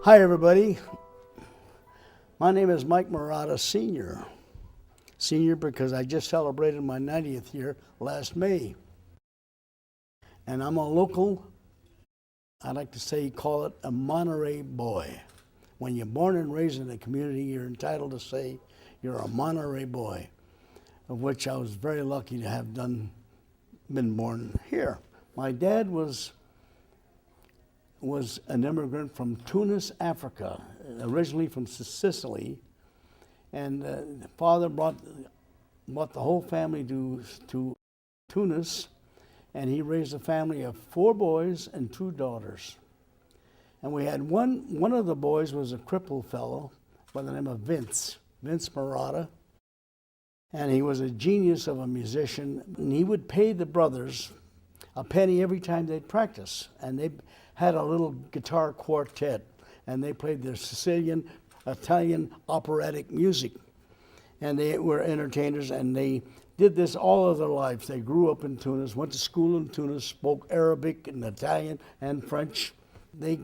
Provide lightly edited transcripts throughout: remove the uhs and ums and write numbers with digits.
Hi everybody, my name is Mike Marotta Sr. Senior because I just celebrated my 90th year last May. And I'm a local, I like to say, call it a Monterey boy. When you're born and raised in a community, you're entitled to say you're a Monterey boy, of which I was very lucky to have been born here. My dad was an immigrant from Tunis, Africa, originally from Sicily, and father brought the whole family to Tunis, and he raised a family of 4 boys and 2 daughters. And we had one of the boys was a crippled fellow by the name of Vince Marotta, and he was a genius of a musician, and he would pay the brothers a penny every time they'd practice, and they had a little guitar quartet, and they played their Sicilian, Italian operatic music. And they were entertainers, and they did this all of their lives. They grew up in Tunis, went to school in Tunis, spoke Arabic and Italian and French. They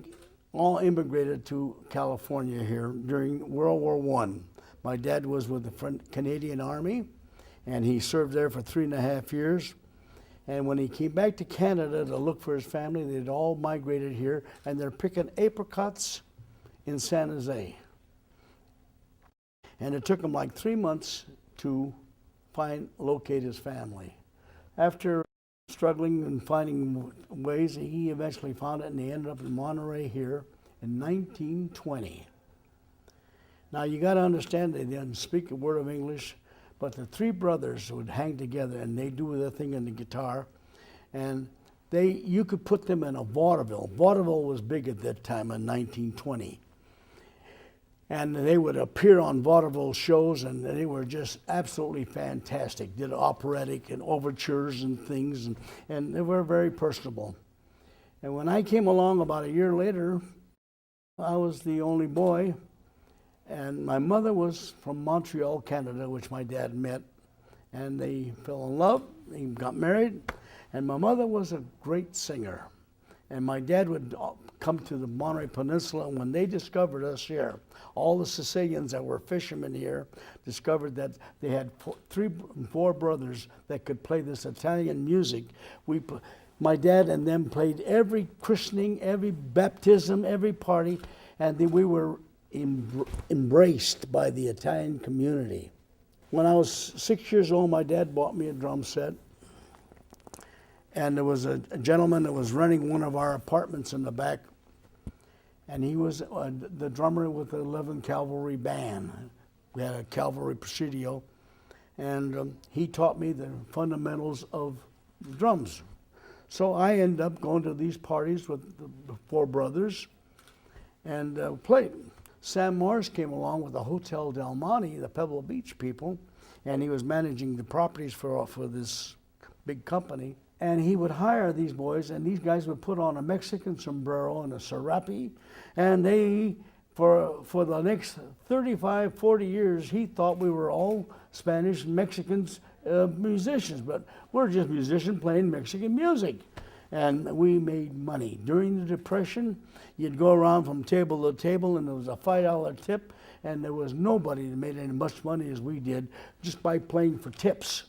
all immigrated to California here during World War I. My dad was with the Canadian Army, and he served there for 3.5 years. And when he came back to Canada to look for his family, they'd all migrated here, and they're picking apricots in San Jose. And it took him like 3 months to locate his family. After struggling and finding ways, he eventually found it, and he ended up in Monterey here in 1920. Now you got to understand, they didn't speak a word of English, but the 3 brothers would hang together, and they do their thing on the guitar, and you could put them in a vaudeville. Vaudeville was big at that time in 1920. And they would appear on vaudeville shows, and they were just absolutely fantastic. Did operatic and overtures and things, and they were very personable. And when I came along about a year later, I was the only boy, and my mother was from Montreal, Canada, which my dad met, and they fell in love, they got married, and my mother was a great singer. And my dad would come to the Monterey Peninsula, and when they discovered us here, all the Sicilians that were fishermen here discovered that they had 4 brothers that could play this Italian music. My dad and them played every christening, every baptism, every party, and we were embraced by the Italian community. When I was 6 years old, my dad bought me a drum set. And there was a gentleman that was renting one of our apartments in the back, and he was the drummer with the 11th Cavalry Band. We had a Cavalry Presidio, and he taught me the fundamentals of drums. So I ended up going to these parties with the 4 brothers and played. Sam Morris came along with the Hotel Del Monte, the Pebble Beach people, and he was managing the properties for this big company. And he would hire these boys, and these guys would put on a Mexican sombrero and a serape, and they, for the next 35, 40 years, he thought we were all Spanish and Mexicans musicians, but we're just musicians playing Mexican music. And we made money. During the Depression, you'd go around from table to table, and there was a $5 tip, and there was nobody that made as much money as we did just by playing for tips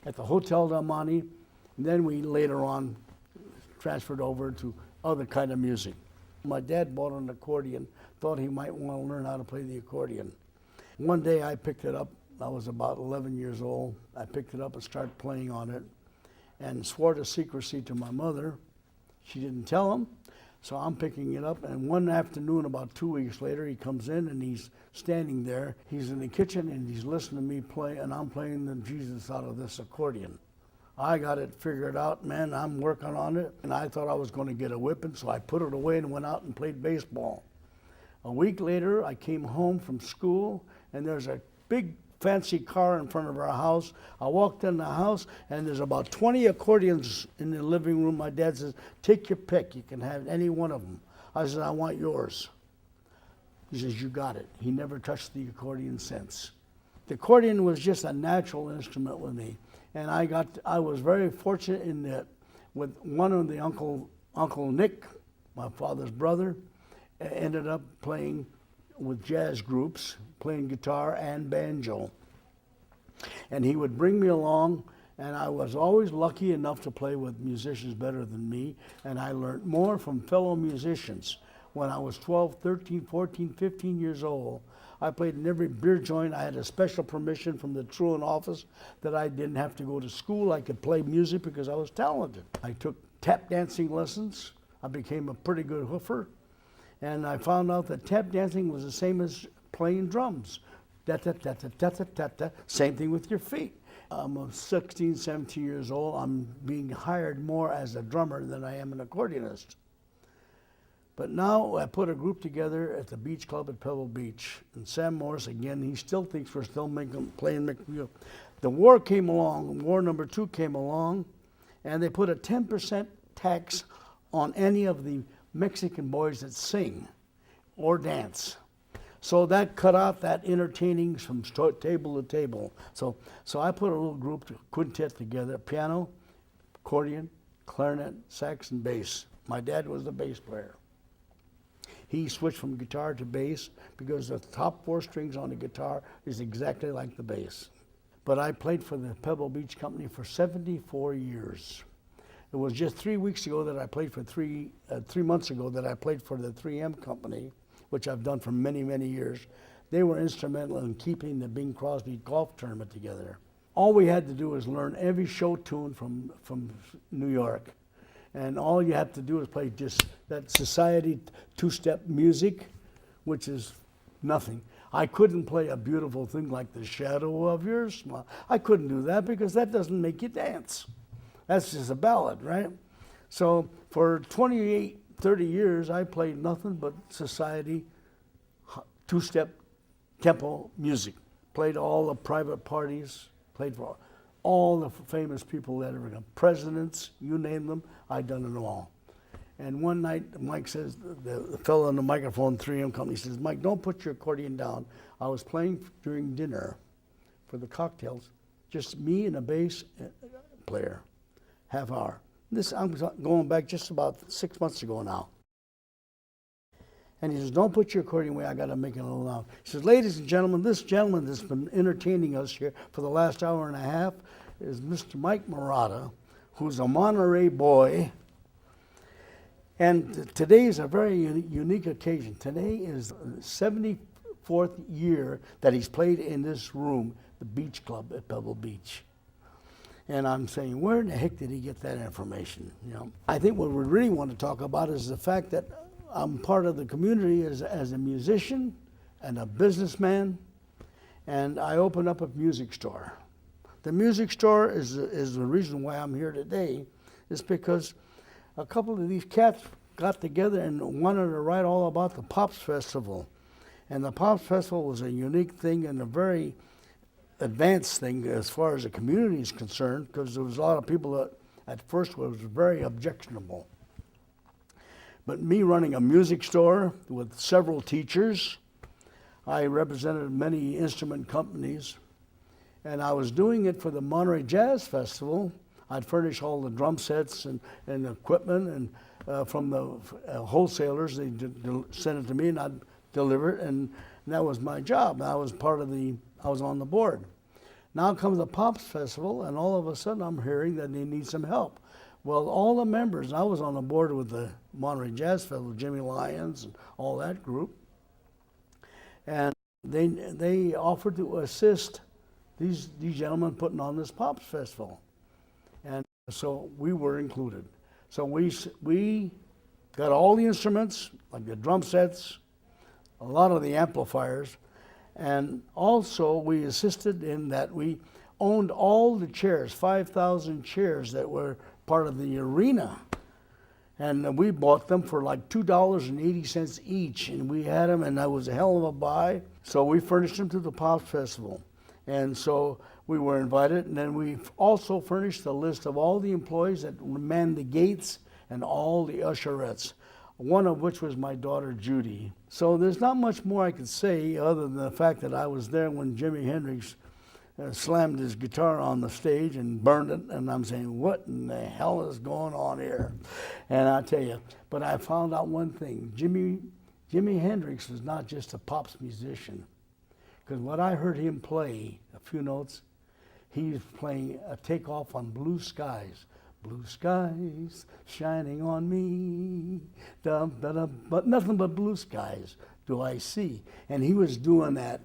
at the Hotel Del Monte. And then we later on transferred over to other kind of music. My dad bought an accordion, thought he might want to learn how to play the accordion. One day I picked it up. I was about 11 years old. I picked it up and started playing on it and swore to secrecy to my mother. She didn't tell him, so I'm picking it up. And one afternoon, about 2 weeks later, he comes in and he's standing there. He's in the kitchen and he's listening to me play, and I'm playing the Jesus out of this accordion. I got it figured out, man. I'm working on it, and I thought I was going to get a whipping, so I put it away and went out and played baseball. A week later, I came home from school, and there's a big fancy car in front of our house. I walked in the house, and there's about 20 accordions in the living room. My dad says, "Take your pick. You can have any one of them." I said, "I want yours." He says, "You got it." He never touched the accordion since. The accordion was just a natural instrument with me. And I was very fortunate in that with one of the Uncle Nick, my father's brother, ended up playing with jazz groups, playing guitar and banjo. And he would bring me along, and I was always lucky enough to play with musicians better than me, and I learned more from fellow musicians. When I was 12, 13, 14, 15 years old, I played in every beer joint. I had a special permission from the truant office that I didn't have to go to school. I could play music because I was talented. I took tap dancing lessons. I became a pretty good hoofer. And I found out that tap dancing was the same as playing drums. Da-da-da-da-da-da-da. Same thing with your feet. I'm 16, 17 years old. I'm being hired more as a drummer than I am an accordionist. But now I put a group together at the beach club at Pebble Beach. And Sam Morris, again, he still thinks we're still playing McNeil. The war came along, war number 2 came along, and they put a 10% tax on any of the Mexican boys that sing or dance. So that cut out that entertaining from table to table. So I put a little group, quintet together, piano, accordion, clarinet, sax, and bass. My dad was the bass player. He switched from guitar to bass because the top 4 strings on the guitar is exactly like the bass. But I played for the Pebble Beach Company for 74 years. It was just 3 weeks ago that I played for 3 months ago that I played for the 3M Company, which I've done for many, many years. They were instrumental in keeping the Bing Crosby golf tournament together. All we had to do was learn every show tune from New York. And all you have to do is play just that society 2-step music, which is nothing. I couldn't play a beautiful thing like The Shadow of Your Smile. I couldn't do that because that doesn't make you dance. That's just a ballad, right? So for 28, 30 years, I played nothing but society 2-step tempo music. Played all the private parties, played for all the famous people that ever come. Presidents, you name them, I done it all. And one night, Mike says, the fellow on the microphone, 3M Company, says, Mike, don't put your accordion down. I was playing during dinner for the cocktails, just me and a bass player, half hour. I'm going back just about 6 months ago now. And he says, don't put your accordion away, I gotta make it a little loud. He says, ladies and gentlemen, this gentleman that's been entertaining us here for the last hour and a half is Mr. Mike Marotta, who's a Monterey boy. And today is a very unique occasion. Today is the 74th year that he's played in this room, the Beach Club at Pebble Beach. And I'm saying, where in the heck did he get that information? You know, I think what we really want to talk about is the fact that I'm part of the community as a musician and a businessman, and I opened up a music store. The music store is the reason why I'm here today, is because a couple of these cats got together and wanted to write all about the Pops Festival. And the Pops Festival was a unique thing and a very advanced thing as far as the community is concerned, because there was a lot of people that at first was very objectionable. But me running a music store with several teachers, I represented many instrument companies, and I was doing it for the Monterey Jazz Festival. I'd furnish all the drum sets and equipment, and from the wholesalers, they sent it to me, and I'd deliver it, and that was my job. I was on the board. Now comes the Pops Festival, and all of a sudden I'm hearing that they need some help. Well, all the members, I was on the board with the Monterey Jazz Festival, Jimmy Lyons and all that group, and they offered to assist these gentlemen putting on this Pops Festival. And so we were included. So we got all the instruments, like the drum sets, a lot of the amplifiers, and also we assisted in that we owned all the chairs, 5,000 chairs that were part of the arena. And we bought them for like $2.80 each, and we had them, and that was a hell of a buy. So we furnished them to the Pops Festival. And so we were invited, and then we also furnished a list of all the employees that manned the gates and all the usherettes, one of which was my daughter Judy. So there's not much more I could say other than the fact that I was there when Jimi Hendrix slammed his guitar on the stage and burned it, and I'm saying, what in the hell is going on here? And I tell you, but I found out one thing. Jimmy Jimi Hendrix was not just a pops musician, because what I heard him play, a few notes, he was playing a takeoff on Blue Skies. Blue skies shining on me, but nothing but blue skies do I see. And he was doing that.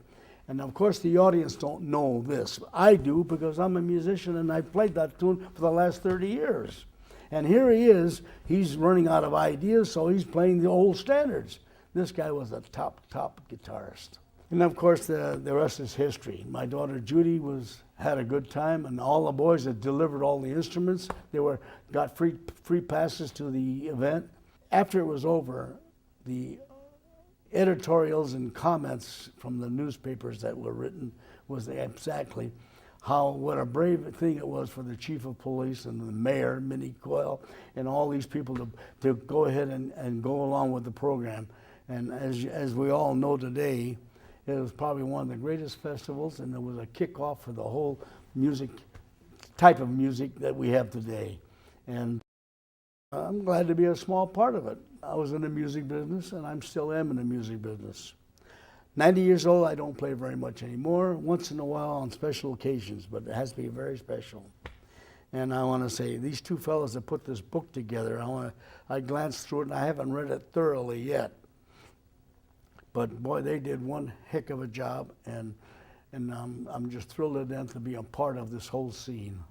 And of course the audience don't know this. I do, because I'm a musician and I've played that tune for the last 30 years. And here he is, he's running out of ideas, so he's playing the old standards. This guy was a top guitarist. And of course, the rest is history. My daughter Judy had a good time, and all the boys that delivered all the instruments, got free passes to the event. After it was over, the editorials and comments from the newspapers that were written was exactly what a brave thing it was for the chief of police and the mayor, Minnie Coyle, and all these people to go ahead and go along with the program. And as we all know today, it was probably one of the greatest festivals, and it was a kickoff for the whole type of music that we have today. And I'm glad to be a small part of it. I was in the music business, and I still am in the music business. 90 years old, I don't play very much anymore, once in a while on special occasions, but it has to be very special. And I want to say, these two fellows that put this book together, I glanced through it, and I haven't read it thoroughly yet. But boy, they did one heck of a job, and I'm just thrilled to death to be a part of this whole scene.